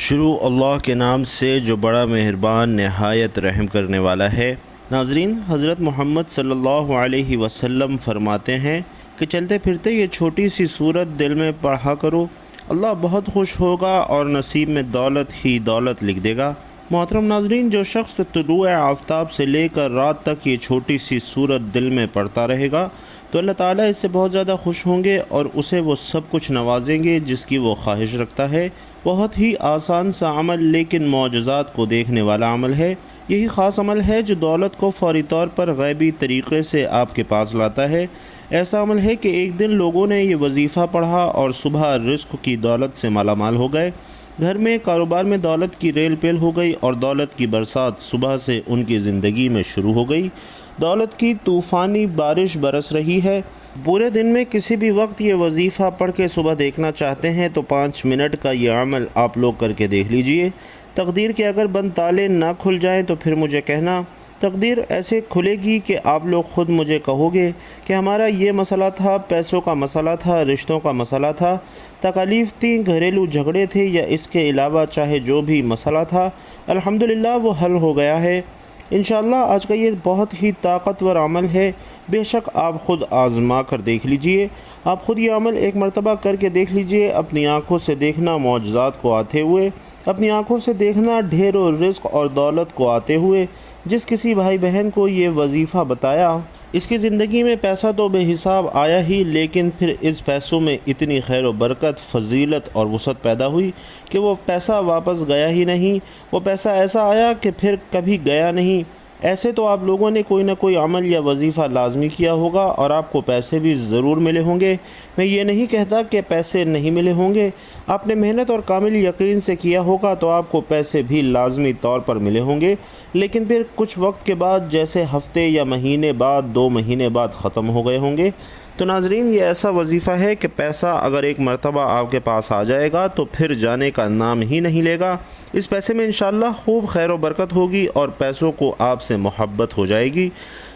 شروع اللہ کے نام سے جو بڑا مہربان نہایت رحم کرنے والا ہے۔ ناظرین، حضرت محمد صلی اللہ علیہ وسلم فرماتے ہیں کہ چلتے پھرتے یہ چھوٹی سی سورت دل میں پڑھا کرو، اللہ بہت خوش ہوگا اور نصیب میں دولت ہی دولت لکھ دے گا۔ محترم ناظرین، جو شخص طلوع آفتاب سے لے کر رات تک یہ چھوٹی سی سورت دل میں پڑھتا رہے گا تو اللہ تعالیٰ اس سے بہت زیادہ خوش ہوں گے اور اسے وہ سب کچھ نوازیں گے جس کی وہ خواہش رکھتا ہے۔ بہت ہی آسان سا عمل لیکن معجزات کو دیکھنے والا عمل ہے۔ یہی خاص عمل ہے جو دولت کو فوری طور پر غیبی طریقے سے آپ کے پاس لاتا ہے۔ ایسا عمل ہے کہ ایک دن لوگوں نے یہ وظیفہ پڑھا اور صبح رزق کی دولت سے مالا مال ہو گئے، گھر میں کاروبار میں دولت کی ریل پیل ہو گئی اور دولت کی برسات صبح سے ان کی زندگی میں شروع ہو گئی۔ دولت کی طوفانی بارش برس رہی ہے۔ پورے دن میں کسی بھی وقت یہ وظیفہ پڑھ کے صبح دیکھنا چاہتے ہیں تو 5 منٹ کا یہ عمل آپ لوگ کر کے دیکھ لیجئے۔ تقدیر کے اگر بند تالے نہ کھل جائیں تو پھر مجھے کہنا، تقدیر ایسے کھلے گی کہ آپ لوگ خود مجھے کہو گے کہ ہمارا یہ مسئلہ تھا، پیسوں کا مسئلہ تھا، رشتوں کا مسئلہ تھا، تکالیف تھیں، گھریلو جھگڑے تھے یا اس کے علاوہ چاہے جو بھی مسئلہ تھا، الحمدللہ وہ حل ہو گیا ہے۔ انشاءاللہ آج کا یہ بہت ہی طاقتور عمل ہے، بے شک آپ خود آزما کر دیکھ لیجئے۔ آپ خود یہ عمل ایک مرتبہ کر کے دیکھ لیجئے، اپنی آنکھوں سے دیکھنا معجزات کو آتے ہوئے، اپنی آنکھوں سے دیکھنا ڈھیر و رزق اور دولت کو آتے ہوئے۔ جس کسی بھائی بہن کو یہ وظیفہ بتایا، اس کی زندگی میں پیسہ تو بے حساب آیا ہی، لیکن پھر اس پیسوں میں اتنی خیر و برکت، فضیلت اور وسعت پیدا ہوئی کہ وہ پیسہ واپس گیا ہی نہیں، وہ پیسہ ایسا آیا کہ پھر کبھی گیا نہیں۔ ایسے تو آپ لوگوں نے کوئی نہ کوئی عمل یا وظیفہ لازمی کیا ہوگا اور آپ کو پیسے بھی ضرور ملے ہوں گے۔ میں یہ نہیں کہتا کہ پیسے نہیں ملے ہوں گے، آپ نے محنت اور کامل یقین سے کیا ہوگا تو آپ کو پیسے بھی لازمی طور پر ملے ہوں گے، لیکن پھر کچھ وقت کے بعد، جیسے ہفتے یا مہینے بعد، 2 مہینے بعد ختم ہو گئے ہوں گے۔ تو ناظرین، یہ ایسا وظیفہ ہے کہ پیسہ اگر ایک مرتبہ آپ کے پاس آ جائے گا تو پھر جانے کا نام ہی نہیں لے گا۔ اس پیسے میں انشاءاللہ خوب خیر و برکت ہوگی اور پیسوں کو آپ سے محبت ہو جائے گی۔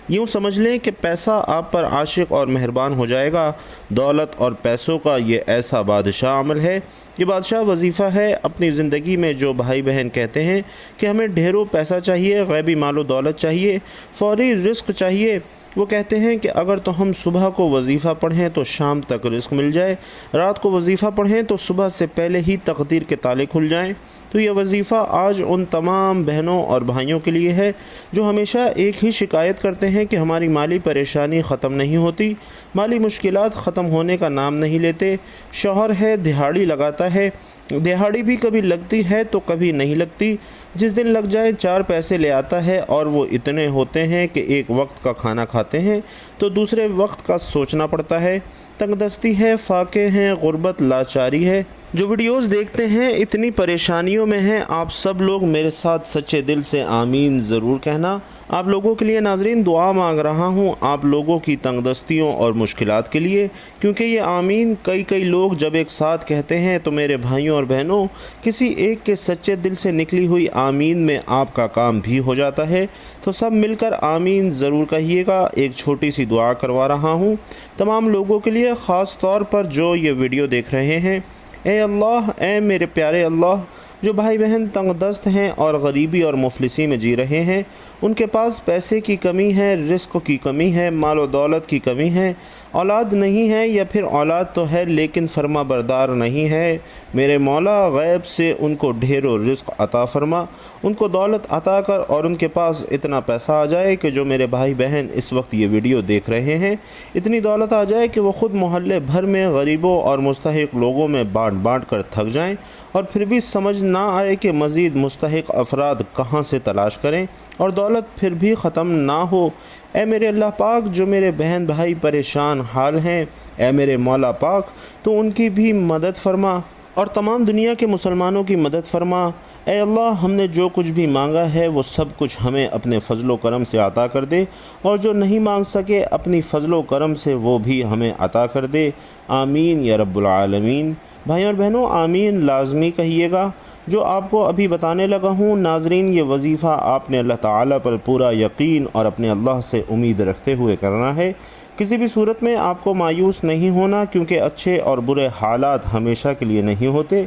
یوں سمجھ لیں کہ پیسہ آپ پر عاشق اور مہربان ہو جائے گا۔ دولت اور پیسوں کا یہ ایسا بادشاہ عمل ہے، یہ بادشاہ وظیفہ ہے۔ اپنی زندگی میں جو بھائی بہن کہتے ہیں کہ ہمیں ڈھیروں پیسہ چاہیے، غیبی مال و دولت چاہیے، فوری رزق چاہیے، وہ کہتے ہیں کہ اگر تو ہم صبح کو وظیفہ پڑھیں تو شام تک رزق مل جائے، رات کو وظیفہ پڑھیں تو صبح سے پہلے ہی تقدیر کے تالے کھل جائیں۔ تو یہ وظیفہ آج ان تمام بہنوں اور بھائیوں کے لیے ہے جو ہمیشہ ایک ہی شکایت کرتے ہیں کہ ہماری مالی پریشانی ختم نہیں ہوتی، مالی مشکلات ختم ہونے کا نام نہیں لیتے۔ شوہر ہے، دہاڑی لگاتا ہے، دہاڑی بھی کبھی لگتی ہے تو کبھی نہیں لگتی، جس دن لگ جائے 4 پیسے لے آتا ہے اور وہ اتنے ہوتے ہیں کہ ایک وقت کا کھانا کھاتے ہیں تو دوسرے وقت کا سوچنا پڑتا ہے۔ تنگ دستی ہے، فاقے ہیں، غربت، لاچاری ہے۔ جو ویڈیوز دیکھتے ہیں اتنی پریشانیوں میں ہیں، آپ سب لوگ میرے ساتھ سچے دل سے آمین ضرور کہنا۔ آپ لوگوں کے لیے ناظرین دعا مانگ رہا ہوں، آپ لوگوں کی تنگ دستیوں اور مشکلات کے لیے، کیونکہ یہ آمین کئی لوگ جب ایک ساتھ کہتے ہیں تو میرے بھائیوں اور بہنوں، کسی ایک کے سچے دل سے نکلی ہوئی آمین میں آپ کا کام بھی ہو جاتا ہے۔ تو سب مل کر آمین ضرور کہیے گا۔ ایک چھوٹی سی دعا کروا رہا ہوں تمام لوگوں کے لیے، خاص طور پر جو یہ ویڈیو دیکھ رہے ہیں۔ اے اللہ، اے میرے پیارے اللہ، جو بھائی بہن تنگ دست ہیں اور غریبی اور مفلسی میں جی رہے ہیں، ان کے پاس پیسے کی کمی ہے، رزق کی کمی ہے، مال و دولت کی کمی ہے، اولاد نہیں ہے یا پھر اولاد تو ہے لیکن فرما بردار نہیں ہے، میرے مولا غیب سے ان کو ڈھیر و رزق عطا فرما، ان کو دولت عطا کر اور ان کے پاس اتنا پیسہ آ جائے کہ جو میرے بھائی بہن اس وقت یہ ویڈیو دیکھ رہے ہیں، اتنی دولت آ جائے کہ وہ خود محلے بھر میں غریبوں اور مستحق لوگوں میں بانٹ کر تھک جائیں اور پھر بھی سمجھ نہ آئے کہ مزید مستحق افراد کہاں سے تلاش کریں اور دولت پھر بھی ختم نہ ہو۔ اے میرے اللہ پاک، جو میرے بہن بھائی پریشان حال ہیں، اے میرے مولا پاک، تو ان کی بھی مدد فرما اور تمام دنیا کے مسلمانوں کی مدد فرما۔ اے اللہ، ہم نے جو کچھ بھی مانگا ہے وہ سب کچھ ہمیں اپنے فضل و کرم سے عطا کر دے، اور جو نہیں مانگ سکے اپنی فضل و کرم سے وہ بھی ہمیں عطا کر دے۔ آمین یا رب العالمین۔ بھائیوں اور بہنوں، آمین لازمی کہیے گا۔ جو آپ کو ابھی بتانے لگا ہوں ناظرین، یہ وظیفہ آپ نے اللہ تعالیٰ پر پورا یقین اور اپنے اللہ سے امید رکھتے ہوئے کرنا ہے۔ کسی بھی صورت میں آپ کو مایوس نہیں ہونا، کیونکہ اچھے اور برے حالات ہمیشہ کے لیے نہیں ہوتے۔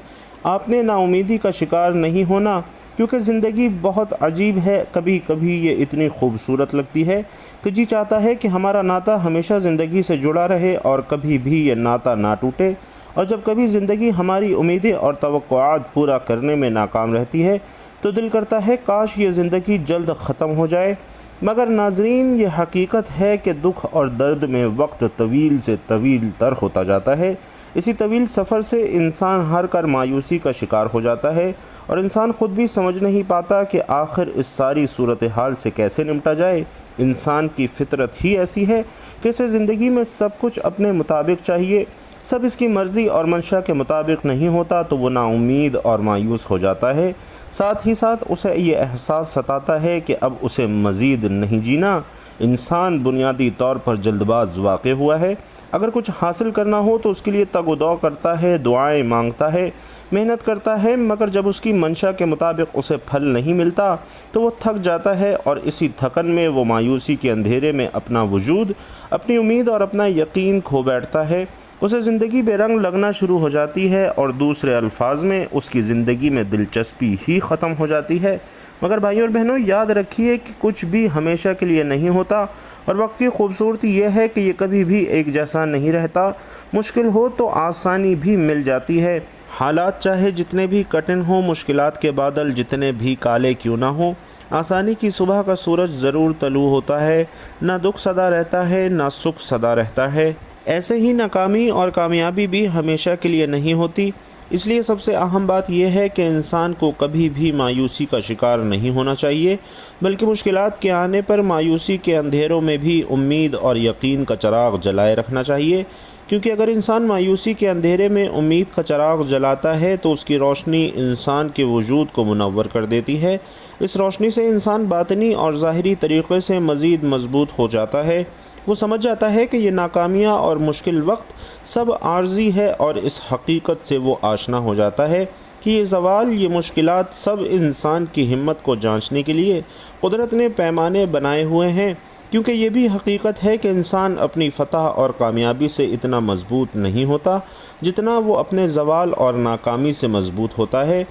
آپ نے نا امیدی کا شکار نہیں ہونا، کیونکہ زندگی بہت عجیب ہے۔ کبھی کبھی یہ اتنی خوبصورت لگتی ہے کہ جی چاہتا ہے کہ ہمارا ناطہ ہمیشہ زندگی سے جڑا رہے اور کبھی بھی یہ ناطہ نہ ٹوٹے۔ اور جب کبھی زندگی ہماری امیدیں اور توقعات پورا کرنے میں ناکام رہتی ہے تو دل کرتا ہے کاش یہ زندگی جلد ختم ہو جائے۔ مگر ناظرین، یہ حقیقت ہے کہ دکھ اور درد میں وقت طویل سے طویل تر ہوتا جاتا ہے۔ اسی طویل سفر سے انسان ہار کر مایوسی کا شکار ہو جاتا ہے، اور انسان خود بھی سمجھ نہیں پاتا کہ آخر اس ساری صورتحال سے کیسے نمٹا جائے۔ انسان کی فطرت ہی ایسی ہے کہ اسے زندگی میں سب کچھ اپنے مطابق چاہیے۔ سب اس کی مرضی اور منشا کے مطابق نہیں ہوتا تو وہ نا امید اور مایوس ہو جاتا ہے۔ ساتھ ہی ساتھ اسے یہ احساس ستاتا ہے کہ اب اسے مزید نہیں جینا۔ انسان بنیادی طور پر جلد باز واقع ہوا ہے۔ اگر کچھ حاصل کرنا ہو تو اس کے لیے تگ و دو کرتا ہے، دعائیں مانگتا ہے، محنت کرتا ہے، مگر جب اس کی منشا کے مطابق اسے پھل نہیں ملتا تو وہ تھک جاتا ہے، اور اسی تھکن میں وہ مایوسی کے اندھیرے میں اپنا وجود، اپنی امید اور اپنا یقین کھو بیٹھتا ہے۔ اسے زندگی بے رنگ لگنا شروع ہو جاتی ہے، اور دوسرے الفاظ میں اس کی زندگی میں دلچسپی ہی ختم ہو جاتی ہے۔ مگر بھائیوں اور بہنوں، یاد رکھیے کہ کچھ بھی ہمیشہ کے لیے نہیں ہوتا، اور وقت کی خوبصورتی یہ ہے کہ یہ کبھی بھی ایک جیسا نہیں رہتا۔ مشکل ہو تو آسانی بھی مل جاتی ہے۔ حالات چاہے جتنے بھی کٹھن ہوں، مشکلات کے بادل جتنے بھی کالے کیوں نہ ہوں، آسانی کی صبح کا سورج ضرور طلوع ہوتا ہے۔ نہ دکھ سدا رہتا ہے، نہ سکھ سدا رہتا ہے۔ ایسے ہی ناکامی اور کامیابی بھی ہمیشہ کے لیے نہیں ہوتی۔ اس لیے سب سے اہم بات یہ ہے کہ انسان کو کبھی بھی مایوسی کا شکار نہیں ہونا چاہیے، بلکہ مشکلات کے آنے پر مایوسی کے اندھیروں میں بھی امید اور یقین کا چراغ جلائے رکھنا چاہیے، کیونکہ اگر انسان مایوسی کے اندھیرے میں امید کا چراغ جلاتا ہے تو اس کی روشنی انسان کے وجود کو منور کر دیتی ہے۔ اس روشنی سے انسان باطنی اور ظاہری طریقے سے مزید مضبوط ہو جاتا ہے۔ وہ سمجھ جاتا ہے کہ یہ ناکامیاں اور مشکل وقت سب عارضی ہے، اور اس حقیقت سے وہ آشنا ہو جاتا ہے کہ یہ زوال، یہ مشکلات سب انسان کی ہمت کو جانچنے کے لیے قدرت نے پیمانے بنائے ہوئے ہیں، کیونکہ یہ بھی حقیقت ہے کہ انسان اپنی فتح اور کامیابی سے اتنا مضبوط نہیں ہوتا جتنا وہ اپنے زوال اور ناکامی سے مضبوط ہوتا ہے۔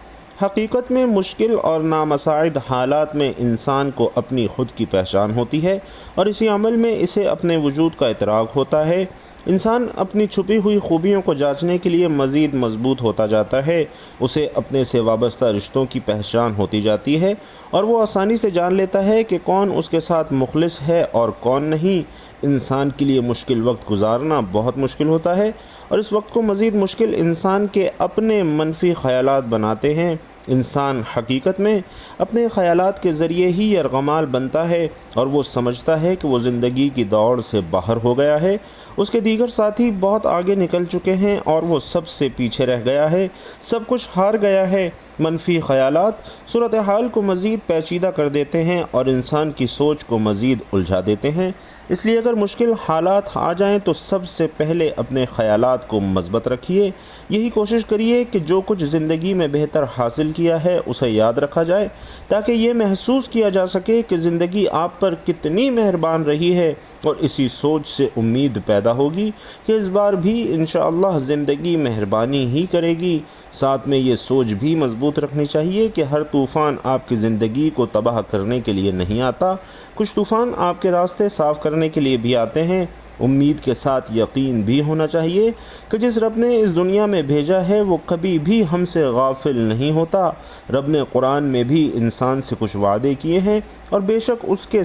حقیقت میں مشکل اور نامساعد حالات میں انسان کو اپنی خود کی پہچان ہوتی ہے، اور اسی عمل میں اسے اپنے وجود کا ادراک ہوتا ہے۔ انسان اپنی چھپی ہوئی خوبیوں کو جانچنے کے لیے مزید مضبوط ہوتا جاتا ہے، اسے اپنے سے وابستہ رشتوں کی پہچان ہوتی جاتی ہے، اور وہ آسانی سے جان لیتا ہے کہ کون اس کے ساتھ مخلص ہے اور کون نہیں۔ انسان کے لیے مشکل وقت گزارنا بہت مشکل ہوتا ہے، اور اس وقت کو مزید مشکل انسان کے اپنے منفی خیالات بناتے ہیں۔ انسان حقیقت میں اپنے خیالات کے ذریعے ہی یرغمال بنتا ہے، اور وہ سمجھتا ہے کہ وہ زندگی کی دوڑ سے باہر ہو گیا ہے، اس کے دیگر ساتھی بہت آگے نکل چکے ہیں اور وہ سب سے پیچھے رہ گیا ہے، سب کچھ ہار گیا ہے۔ منفی خیالات صورتحال کو مزید پیچیدہ کر دیتے ہیں اور انسان کی سوچ کو مزید الجھا دیتے ہیں۔ اس لیے اگر مشکل حالات آ جائیں تو سب سے پہلے اپنے خیالات کو مثبت رکھیے۔ یہی کوشش کریے کہ جو کچھ زندگی میں بہتر حاصل کیا ہے اسے یاد رکھا جائے، تاکہ یہ محسوس کیا جا سکے کہ زندگی آپ پر کتنی مہربان رہی ہے، اور اسی سوچ سے امید پیدا ہوگی کہ اس بار بھی انشاءاللہ زندگی مہربانی ہی کرے گی۔ ساتھ میں یہ سوچ بھی مضبوط رکھنی چاہیے کہ ہر طوفان آپ کی زندگی کو تباہ کرنے کے لیے نہیں آتا، کچھ طوفان آپ کے راستے صاف کرنے کے لیے بھی آتے ہیں۔ امید کے ساتھ یقین بھی ہونا چاہیے کہ جس رب نے اس دنیا میں بھیجا ہے وہ کبھی بھی ہم سے غافل نہیں ہوتا۔ رب نے قرآن میں بھی انسان سے کچھ وعدے کیے ہیں، اور بے شک اس کے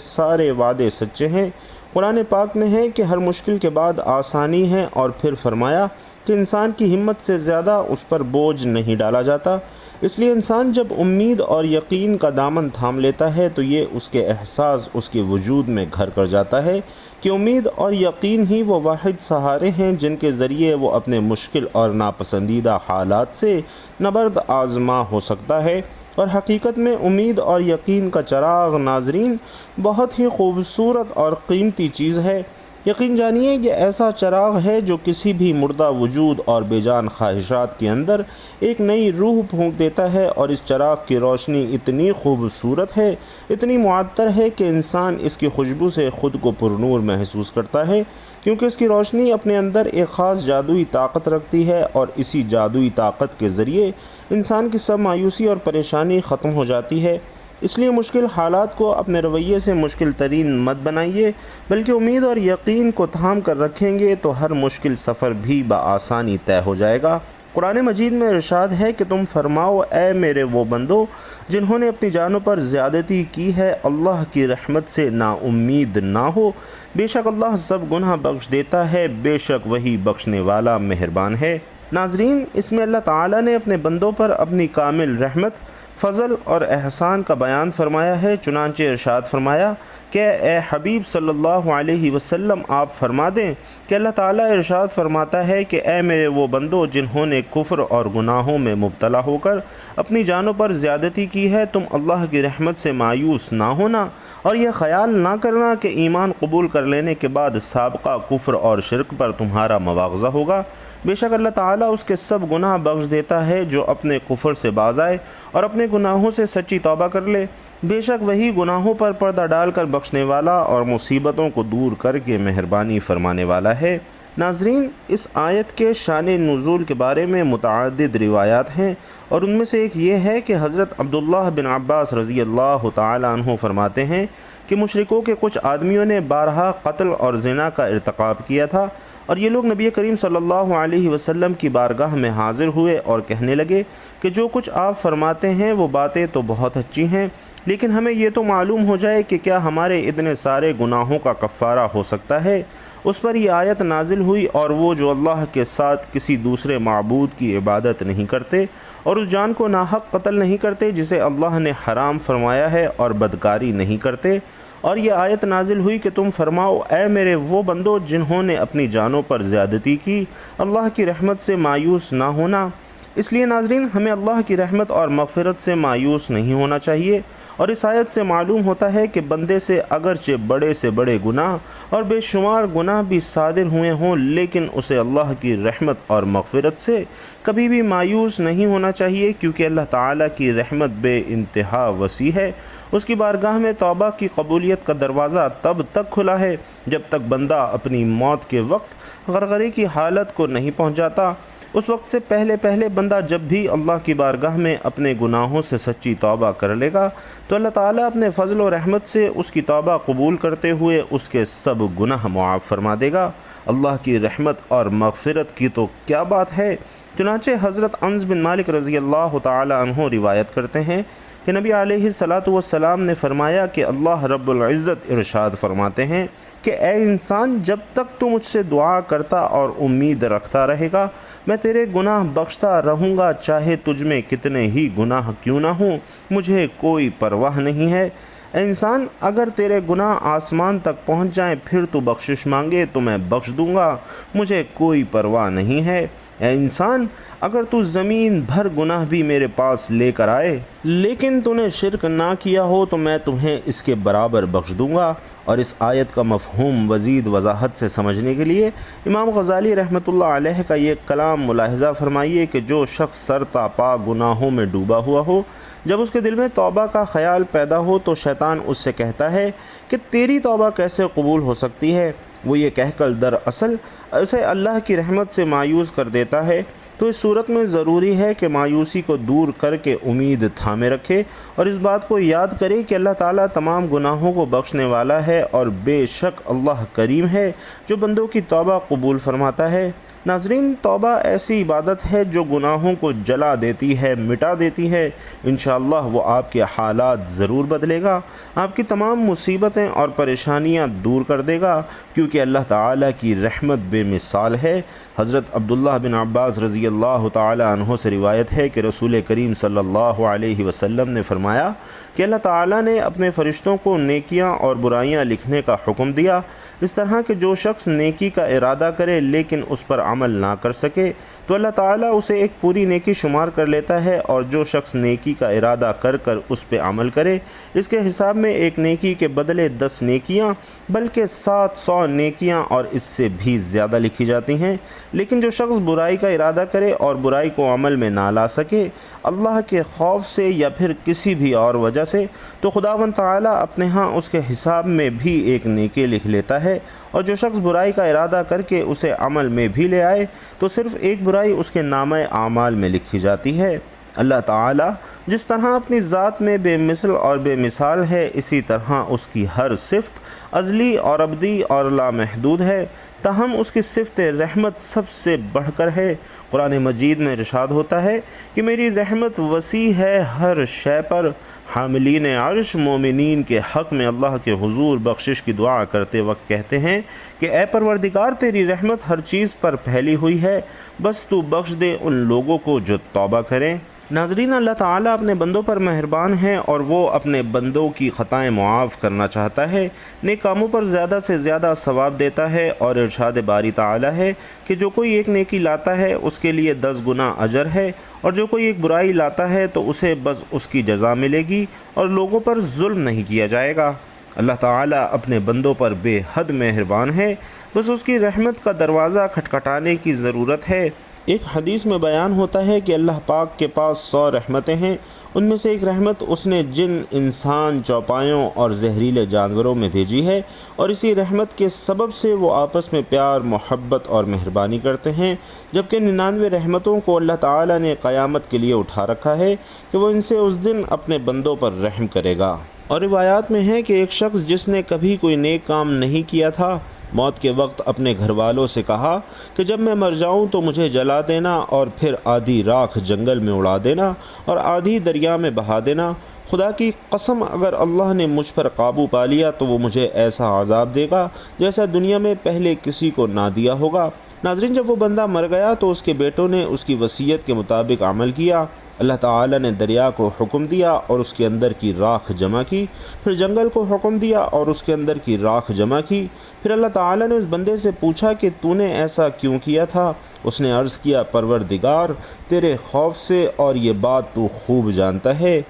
سارے وعدے سچے ہیں۔ قرآن پاک میں ہے کہ ہر مشکل کے بعد آسانی ہے، اور پھر فرمایا کہ انسان کی ہمت سے زیادہ اس پر بوجھ نہیں ڈالا جاتا۔ اس لیے انسان جب امید اور یقین کا دامن تھام لیتا ہے تو یہ اس کے احساس اس کے وجود میں گھر کر جاتا ہے کہ امید اور یقین ہی وہ واحد سہارے ہیں جن کے ذریعے وہ اپنے مشکل اور ناپسندیدہ حالات سے نبرد آزما ہو سکتا ہے۔ اور حقیقت میں امید اور یقین کا چراغ ناظرین بہت ہی خوبصورت اور قیمتی چیز ہے۔ یقین جانیے یہ ایسا چراغ ہے جو کسی بھی مردہ وجود اور بے جان خواہشات کے اندر ایک نئی روح پھونک دیتا ہے، اور اس چراغ کی روشنی اتنی خوبصورت ہے، اتنی معطر ہے کہ انسان اس کی خوشبو سے خود کو پرنور محسوس کرتا ہے۔ کیونکہ اس کی روشنی اپنے اندر ایک خاص جادوئی طاقت رکھتی ہے، اور اسی جادوئی طاقت کے ذریعے انسان کی سب مایوسی اور پریشانی ختم ہو جاتی ہے۔ اس لیے مشکل حالات کو اپنے رویے سے مشکل ترین مت بنائیے، بلکہ امید اور یقین کو تھام کر رکھیں گے تو ہر مشکل سفر بھی بآسانی طے ہو جائے گا۔ قرآن مجید میں ارشاد ہے کہ تم فرماؤ اے میرے وہ بندو جنہوں نے اپنی جانوں پر زیادتی کی ہے، اللہ کی رحمت سے نا امید نہ ہو، بے شک اللہ سب گناہ بخش دیتا ہے، بے شک وہی بخشنے والا مہربان ہے۔ ناظرین، اس میں اللہ تعالیٰ نے اپنے بندوں پر اپنی کامل رحمت، فضل اور احسان کا بیان فرمایا ہے۔ چنانچہ ارشاد فرمایا کہ اے حبیب صلی اللہ علیہ وسلم آپ فرما دیں کہ اللہ تعالیٰ ارشاد فرماتا ہے کہ اے میرے وہ بندو جنہوں نے کفر اور گناہوں میں مبتلا ہو کر اپنی جانوں پر زیادتی کی ہے، تم اللہ کی رحمت سے مایوس نہ ہونا اور یہ خیال نہ کرنا کہ ایمان قبول کر لینے کے بعد سابقہ کفر اور شرک پر تمہارا مواخذہ ہوگا۔ بے شک اللہ تعالیٰ اس کے سب گناہ بخش دیتا ہے جو اپنے کفر سے باز آئے اور اپنے گناہوں سے سچی توبہ کر لے، بے شک وہی گناہوں پر پردہ ڈال کر بخشنے والا اور مصیبتوں کو دور کر کے مہربانی فرمانے والا ہے۔ ناظرین، اس آیت کے شان نزول کے بارے میں متعدد روایات ہیں، اور ان میں سے ایک یہ ہے کہ حضرت عبداللہ بن عباس رضی اللہ تعالی عنہ فرماتے ہیں کہ مشرکوں کے کچھ آدمیوں نے بارہا قتل اور زنا کا ارتکاب کیا تھا، اور یہ لوگ نبی کریم صلی اللہ علیہ وسلم کی بارگاہ میں حاضر ہوئے اور کہنے لگے کہ جو کچھ آپ فرماتے ہیں وہ باتیں تو بہت اچھی ہیں، لیکن ہمیں یہ تو معلوم ہو جائے کہ کیا ہمارے اتنے سارے گناہوں کا کفارہ ہو سکتا ہے۔ اس پر یہ آیت نازل ہوئی، اور وہ جو اللہ کے ساتھ کسی دوسرے معبود کی عبادت نہیں کرتے اور اس جان کو ناحق قتل نہیں کرتے جسے اللہ نے حرام فرمایا ہے، اور بدکاری نہیں کرتے۔ اور یہ آیت نازل ہوئی کہ تم فرماؤ اے میرے وہ بندو جنہوں نے اپنی جانوں پر زیادتی کی، اللہ کی رحمت سے مایوس نہ ہونا۔ اس لیے ناظرین، ہمیں اللہ کی رحمت اور مغفرت سے مایوس نہیں ہونا چاہیے، اور اس آیت سے معلوم ہوتا ہے کہ بندے سے اگرچہ بڑے سے بڑے گناہ اور بے شمار گناہ بھی صادر ہوئے ہوں، لیکن اسے اللہ کی رحمت اور مغفرت سے کبھی بھی مایوس نہیں ہونا چاہیے، کیونکہ اللہ تعالیٰ کی رحمت بے انتہا وسیع ہے۔ اس کی بارگاہ میں توبہ کی قبولیت کا دروازہ تب تک کھلا ہے جب تک بندہ اپنی موت کے وقت غرغرے کی حالت کو نہیں پہنچ جاتا۔ اس وقت سے پہلے بندہ جب بھی اللہ کی بارگاہ میں اپنے گناہوں سے سچی توبہ کر لے گا تو اللہ تعالیٰ اپنے فضل و رحمت سے اس کی توبہ قبول کرتے ہوئے اس کے سب گناہ معاف فرما دے گا۔ اللہ کی رحمت اور مغفرت کی تو کیا بات ہے۔ چنانچہ حضرت انس بن مالک رضی اللہ تعالی عنہ روایت کرتے ہیں کہ نبی علیہ الصلاۃ والسلام نے فرمایا کہ اللہ رب العزت ارشاد فرماتے ہیں کہ اے انسان، جب تک تو مجھ سے دعا کرتا اور امید رکھتا رہے گا میں تیرے گناہ بخشتا رہوں گا، چاہے تجھ میں کتنے ہی گناہ کیوں نہ ہوں، مجھے کوئی پرواہ نہیں ہے۔ اے انسان، اگر تیرے گناہ آسمان تک پہنچ جائیں پھر تو بخشش مانگے تو میں بخش دوں گا، مجھے کوئی پرواہ نہیں ہے۔ اے انسان، اگر تو زمین بھر گناہ بھی میرے پاس لے کر آئے لیکن تو نے شرک نہ کیا ہو تو میں تمہیں اس کے برابر بخش دوں گا۔ اور اس آیت کا مفہوم مزید وضاحت سے سمجھنے کے لیے امام غزالی رحمۃ اللہ علیہ کا یہ کلام ملاحظہ فرمائیے کہ جو شخص سر تا پا گناہوں میں ڈوبا ہوا ہو، جب اس کے دل میں توبہ کا خیال پیدا ہو تو شیطان اس سے کہتا ہے کہ تیری توبہ کیسے قبول ہو سکتی ہے، وہ یہ کہہ کر دراصل اسے اللہ کی رحمت سے مایوس کر دیتا ہے۔ تو اس صورت میں ضروری ہے کہ مایوسی کو دور کر کے امید تھامے رکھے اور اس بات کو یاد کرے کہ اللہ تعالیٰ تمام گناہوں کو بخشنے والا ہے، اور بے شک اللہ کریم ہے جو بندوں کی توبہ قبول فرماتا ہے۔ ناظرین، توبہ ایسی عبادت ہے جو گناہوں کو جلا دیتی ہے، مٹا دیتی ہے۔ انشاءاللہ وہ آپ کے حالات ضرور بدلے گا، آپ کی تمام مصیبتیں اور پریشانیاں دور کر دے گا، کیونکہ اللہ تعالیٰ کی رحمت بے مثال ہے۔ حضرت عبداللہ بن عباس رضی اللہ تعالی عنہ سے روایت ہے کہ رسول کریم صلی اللہ علیہ وسلم نے فرمایا کہ اللہ تعالیٰ نے اپنے فرشتوں کو نیکیاں اور برائیاں لکھنے کا حکم دیا، اس طرح کہ جو شخص نیکی کا ارادہ کرے لیکن اس پر عمل نہ کر سکے تو اللہ تعالیٰ اسے ایک پوری نیکی شمار کر لیتا ہے، اور جو شخص نیکی کا ارادہ کر کر اس پہ عمل کرے، اس کے حساب میں ایک نیکی کے بدلے 10 نیکیاں بلکہ 700 نیکیاں اور اس سے بھی زیادہ لکھی جاتی ہیں۔ لیکن جو شخص برائی کا ارادہ کرے اور برائی کو عمل میں نہ لا سکے اللہ کے خوف سے یا پھر کسی بھی اور وجہ سے، تو خداوند تعالیٰ اپنے ہاں اس کے حساب میں بھی ایک نیکی لکھ لیتا ہے، اور جو شخص برائی کا ارادہ کر کے اسے عمل میں بھی لے آئے تو صرف ایک برائی اس کے نامہ اعمال میں لکھی جاتی ہے۔ اللہ تعالیٰ جس طرح اپنی ذات میں بے مثل اور بے مثال ہے، اسی طرح اس کی ہر صفت ازلی اور ابدی اور لامحدود ہے، تاہم اس کی صفت رحمت سب سے بڑھ کر ہے۔ قرآن مجید میں ارشاد ہوتا ہے کہ میری رحمت وسیع ہے ہر شے پر۔ حاملین عرش مومنین کے حق میں اللہ کے حضور بخشش کی دعا کرتے وقت کہتے ہیں کہ اے پروردگار، تیری رحمت ہر چیز پر پھیلی ہوئی ہے، بس تو بخش دے ان لوگوں کو جو توبہ کریں۔ ناظرین، اللہ تعالیٰ اپنے بندوں پر مہربان ہے اور وہ اپنے بندوں کی خطائیں معاف کرنا چاہتا ہے، نیک کاموں پر زیادہ سے زیادہ ثواب دیتا ہے، اور ارشاد باری تعالیٰ ہے کہ جو کوئی ایک نیکی لاتا ہے اس کے لیے 10 گنا اجر ہے، اور جو کوئی ایک برائی لاتا ہے تو اسے بس اس کی جزا ملے گی، اور لوگوں پر ظلم نہیں کیا جائے گا۔ اللہ تعالیٰ اپنے بندوں پر بے حد مہربان ہے، بس اس کی رحمت کا دروازہ کھٹکھٹانے کی ضرورت ہے۔ ایک حدیث میں بیان ہوتا ہے کہ اللہ پاک کے پاس 100 رحمتیں ہیں، ان میں سے ایک رحمت اس نے جن، انسان، چوپایوں اور زہریلے جانوروں میں بھیجی ہے، اور اسی رحمت کے سبب سے وہ آپس میں پیار، محبت اور مہربانی کرتے ہیں، جبکہ 99 رحمتوں کو اللہ تعالیٰ نے قیامت کے لیے اٹھا رکھا ہے کہ وہ ان سے اس دن اپنے بندوں پر رحم کرے گا۔ اور روایات میں ہے کہ ایک شخص جس نے کبھی کوئی نیک کام نہیں کیا تھا، موت کے وقت اپنے گھر والوں سے کہا کہ جب میں مر جاؤں تو مجھے جلا دینا، اور پھر آدھی راکھ جنگل میں اڑا دینا اور آدھی دریا میں بہا دینا۔ خدا کی قسم، اگر اللہ نے مجھ پر قابو پا لیا تو وہ مجھے ایسا عذاب دے گا جیسا دنیا میں پہلے کسی کو نہ دیا ہوگا۔ ناظرین، جب وہ بندہ مر گیا تو اس کے بیٹوں نے اس کی وصیت کے مطابق عمل کیا۔ اللہ تعالیٰ نے دریا کو حکم دیا اور اس کے اندر کی راکھ جمع کی، پھر جنگل کو حکم دیا اور اس کے اندر کی راکھ جمع کی۔ پھر اللہ تعالیٰ نے اس بندے سے پوچھا کہ تو نے ایسا کیوں کیا تھا؟ اس نے عرض کیا، پروردگار، تیرے خوف سے، اور یہ بات تو خوب جانتا ہے۔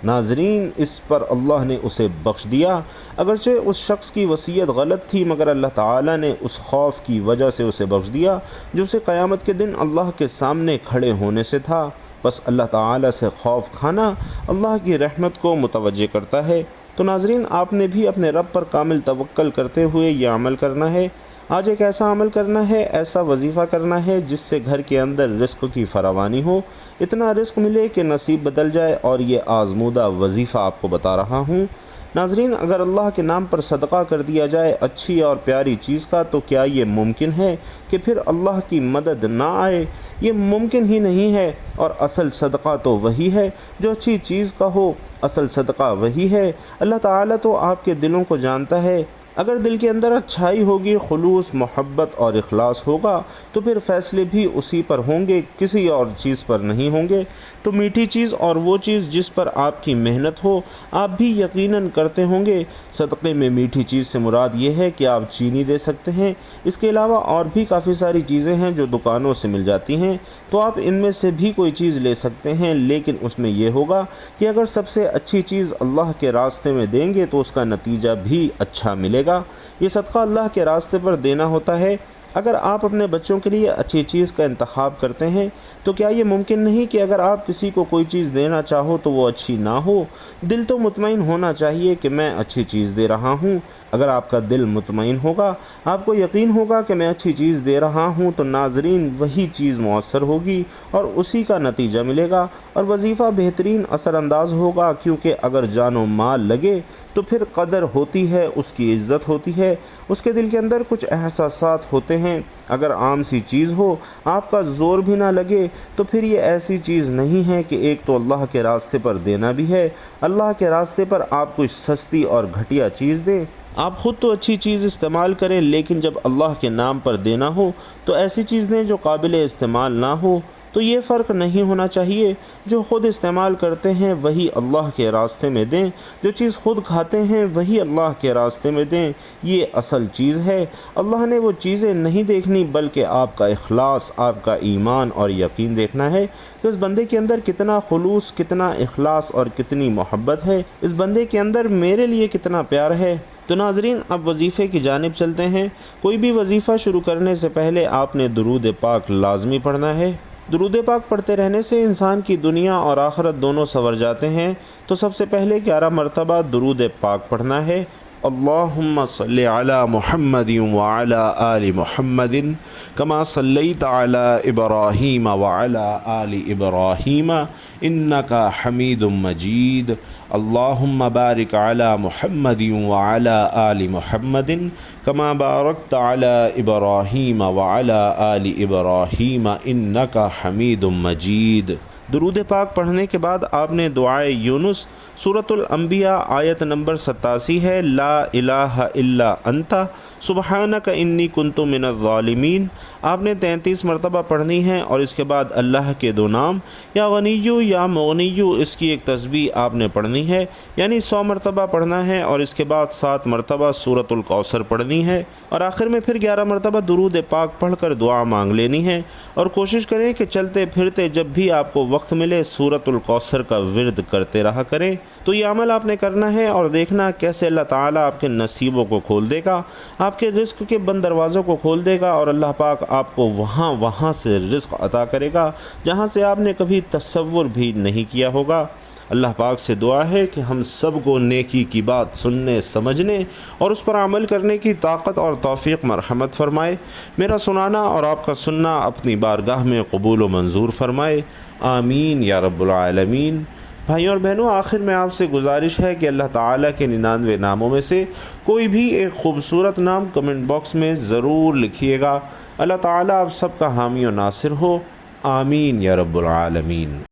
ناظرین، اس پر اللہ نے اسے بخش دیا، اگرچہ اس شخص کی وصیت غلط تھی، مگر اللہ تعالیٰ نے اس خوف کی وجہ سے اسے بخش دیا جو اسے قیامت کے دن اللہ کے سامنے کھڑے ہونے سے تھا۔ بس اللہ تعالیٰ سے خوف کھانا اللہ کی رحمت کو متوجہ کرتا ہے۔ تو ناظرین، آپ نے بھی اپنے رب پر کامل توکل کرتے ہوئے یہ عمل کرنا ہے۔ آج ایک ایسا عمل کرنا ہے، ایسا وظیفہ کرنا ہے جس سے گھر کے اندر رزق کی فراوانی ہو، اتنا رزق ملے کہ نصیب بدل جائے، اور یہ آزمودہ وظیفہ آپ کو بتا رہا ہوں۔ ناظرین، اگر اللہ کے نام پر صدقہ کر دیا جائے اچھی اور پیاری چیز کا، تو کیا یہ ممکن ہے کہ پھر اللہ کی مدد نہ آئے؟ یہ ممکن ہی نہیں ہے، اور اصل صدقہ تو وہی ہے جو اچھی چیز کا ہو، اصل صدقہ وہی ہے۔ اللہ تعالیٰ تو آپ کے دلوں کو جانتا ہے، اگر دل کے اندر اچھائی ہوگی، خلوص، محبت اور اخلاص ہوگا تو پھر فیصلے بھی اسی پر ہوں گے، کسی اور چیز پر نہیں ہوں گے۔ تو میٹھی چیز اور وہ چیز جس پر آپ کی محنت ہو، آپ بھی یقیناً کرتے ہوں گے۔ صدقے میں میٹھی چیز سے مراد یہ ہے کہ آپ چینی دے سکتے ہیں، اس کے علاوہ اور بھی کافی ساری چیزیں ہیں جو دکانوں سے مل جاتی ہیں، تو آپ ان میں سے بھی کوئی چیز لے سکتے ہیں، لیکن اس میں یہ ہوگا کہ اگر سب سے اچھی چیز اللہ کے راستے میں دیں گے تو اس کا نتیجہ بھی اچھا ملے گا۔ یہ صدقہ اللہ کے راستے پر دینا ہوتا ہے۔ اگر آپ اپنے بچوں کے لیے اچھی چیز کا انتخاب کرتے ہیں تو کیا یہ ممکن نہیں کہ اگر آپ کسی کو کوئی چیز دینا چاہو تو وہ اچھی نہ ہو؟ دل تو مطمئن ہونا چاہیے کہ میں اچھی چیز دے رہا ہوں۔ اگر آپ کا دل مطمئن ہوگا، آپ کو یقین ہوگا کہ میں اچھی چیز دے رہا ہوں، تو ناظرین وہی چیز مؤثر ہوگی اور اسی کا نتیجہ ملے گا، اور وظیفہ بہترین اثر انداز ہوگا، کیونکہ اگر جان و مال لگے تو پھر قدر ہوتی ہے، اس کی عزت ہوتی ہے، اس کے دل کے اندر کچھ احساسات ہوتے ہیں۔ اگر عام سی چیز ہو، آپ کا زور بھی نہ لگے، تو پھر یہ ایسی چیز نہیں ہے کہ ایک تو اللہ کے راستے پر دینا بھی ہے، اللہ کے راستے پر آپ کوئی سستی اور گھٹیا چیز دیں۔ آپ خود تو اچھی چیز استعمال کریں، لیکن جب اللہ کے نام پر دینا ہو تو ایسی چیز دیں جو قابل استعمال نہ ہو۔ تو یہ فرق نہیں ہونا چاہیے۔ جو خود استعمال کرتے ہیں وہی اللہ کے راستے میں دیں، جو چیز خود کھاتے ہیں وہی اللہ کے راستے میں دیں، یہ اصل چیز ہے۔ اللہ نے وہ چیزیں نہیں دیکھنی بلکہ آپ کا اخلاص، آپ کا ایمان اور یقین دیکھنا ہے کہ اس بندے کے اندر کتنا خلوص، کتنا اخلاص اور کتنی محبت ہے، اس بندے کے اندر میرے لیے کتنا پیار ہے۔ تو ناظرین، اب وظیفے کی جانب چلتے ہیں۔ کوئی بھی وظیفہ شروع کرنے سے پہلے آپ نے درود پاک لازمی پڑھنا ہے۔ درود پاک پڑھتے رہنے سے انسان کی دنیا اور آخرت دونوں سنور جاتے ہیں۔ تو سب سے پہلے 11 مرتبہ درود پاک پڑھنا ہے۔ اللہم صلی علی محمد وعلی آل محمد کما صلیت علی ابراہیم وعلی آل ابراہیم انکا حمید مجید۔ اللہم بارک علی محمد وعلی آل محمد کما بارکت علی ابراہیم وعلی آل ابراہیم انکا حمید مجید۔ درود پاک پڑھنے کے بعد آپ نے دعائے یونس سورۃ الانبیاء آیت نمبر 87 ہے، لا الہ الا انت سبحانک انی کنت من الظالمین، آپ نے 33 مرتبہ پڑھنی ہے، اور اس کے بعد اللہ کے 2 نام یا غنیو یا مغنیو، اس کی ایک تسبیح آپ نے پڑھنی ہے، یعنی 100 مرتبہ پڑھنا ہے، اور اس کے بعد 7 مرتبہ سورۃ الکوثر پڑھنی ہے، اور آخر میں پھر 11 مرتبہ درود پاک پڑھ کر دعا مانگ لینی ہے۔ اور کوشش کریں کہ چلتے پھرتے جب بھی آپ کو وقت ملے سورۃ الکوثر کا ورد کرتے رہا کریں۔ تو یہ عمل آپ نے کرنا ہے اور دیکھنا کیسے اللہ تعالیٰ آپ کے نصیبوں کو کھول دے گا، آپ کے رزق کے بند دروازوں کو کھول دے گا، اور اللہ پاک آپ کو وہاں سے رزق عطا کرے گا جہاں سے آپ نے کبھی تصور بھی نہیں کیا ہوگا۔ اللہ پاک سے دعا ہے کہ ہم سب کو نیکی کی بات سننے، سمجھنے اور اس پر عمل کرنے کی طاقت اور توفیق مرحمت فرمائے۔ میرا سنانا اور آپ کا سننا اپنی بارگاہ میں قبول و منظور فرمائے، آمین یا رب العالمین۔ بھائیوں اور بہنوں، آخر میں آپ سے گزارش ہے کہ اللہ تعالیٰ کے 99 ناموں میں سے کوئی بھی ایک خوبصورت نام کمنٹ باکس میں ضرور لکھیے گا۔ اللہ تعالیٰ آپ سب کا حامی و ناصر ہو، آمین یا رب العالمین۔